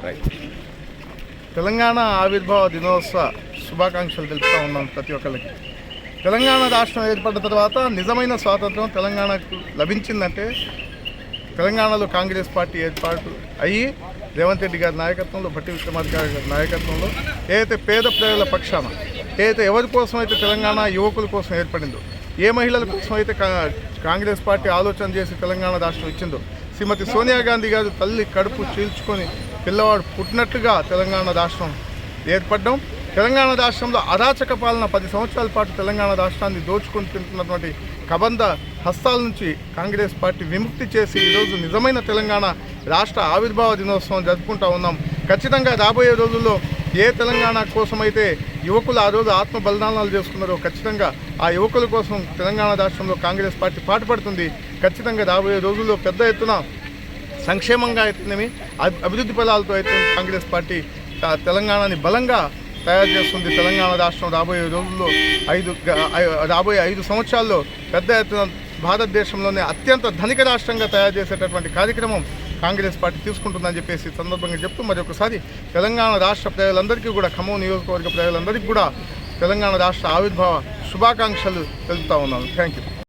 Right. Telangana ఆవిర్భావ దినోత్సవ శుభాకాంక్షలు తెలుపుతూ ఉన్నాం ప్రతి ఒక్కరికి. తెలంగాణ రాష్ట్రం ఏర్పడిన తర్వాత నిజమైన స్వాతంత్రం తెలంగాణకు లభించిందంటే తెలంగాణలో కాంగ్రెస్ పార్టీ ఏర్పాటు అయ్యి రేవంత్ రెడ్డి గారి నాయకత్వంలో, భట్టి విక్రమార్క గారి నాయకత్వంలో ఏదైతే పేద ప్రజల పక్షాన, ఏదైతే ఎవరి కోసం అయితే తెలంగాణ యువకుల కోసం ఏర్పడిందో, ఏ మహిళల కోసం అయితే కాంగ్రెస్ పార్టీ ఆలోచన చేసి తెలంగాణ రాష్ట్రం ఇచ్చిందో, శ్రీమతి సోనియా గాంధీ గారు తల్లి కడుపు చీల్చుకొని పిల్లవాడు పుట్టినట్టుగా తెలంగాణ రాష్ట్రం ఏర్పడడం, తెలంగాణ రాష్ట్రంలో అరాచక పాలన 10 సంవత్సరాల పాటు తెలంగాణ రాష్ట్రాన్ని దోచుకొని తింటున్నటువంటి కబంధ హస్తాల నుంచి కాంగ్రెస్ పార్టీ విముక్తి చేసి ఈరోజు నిజమైన తెలంగాణ రాష్ట్ర ఆవిర్భావ దినోత్సవం జరుపుకుంటూ ఉన్నాం. ఖచ్చితంగా రాబోయే రోజుల్లో ఏ తెలంగాణ కోసమైతే యువకులు ఆ రోజు ఆత్మ బలిదానాలు చేసుకున్నారో ఖచ్చితంగా ఆ యువకుల కోసం తెలంగాణ రాష్ట్రంలో కాంగ్రెస్ పార్టీ పాటుపడుతుంది. ఖచ్చితంగా రాబోయే రోజుల్లో పెద్ద ఎత్తున సంక్షేమంగా అయితేనేమి, అభివృద్ధి ఫలాలతో అయితే కాంగ్రెస్ పార్టీ తెలంగాణని బలంగా తయారు చేస్తుంది. తెలంగాణ రాష్ట్రం రాబోయే రోజుల్లో రాబోయే 5 సంవత్సరాల్లో పెద్ద ఎత్తున భారతదేశంలోనే అత్యంత ధనిక రాష్ట్రంగా తయారు చేసేటటువంటి కార్యక్రమం కాంగ్రెస్ పార్టీ తీసుకుంటుందని చెప్పేసి సందర్భంగా చెప్తూ మరొకసారి తెలంగాణ రాష్ట్ర ప్రజలందరికీ కూడా, ఖమ్మం నియోజకవర్గ ప్రజలందరికీ కూడా తెలంగాణ రాష్ట్ర ఆవిర్భావ శుభాకాంక్షలు తెలుపుతా ఉన్నాను. Thank you.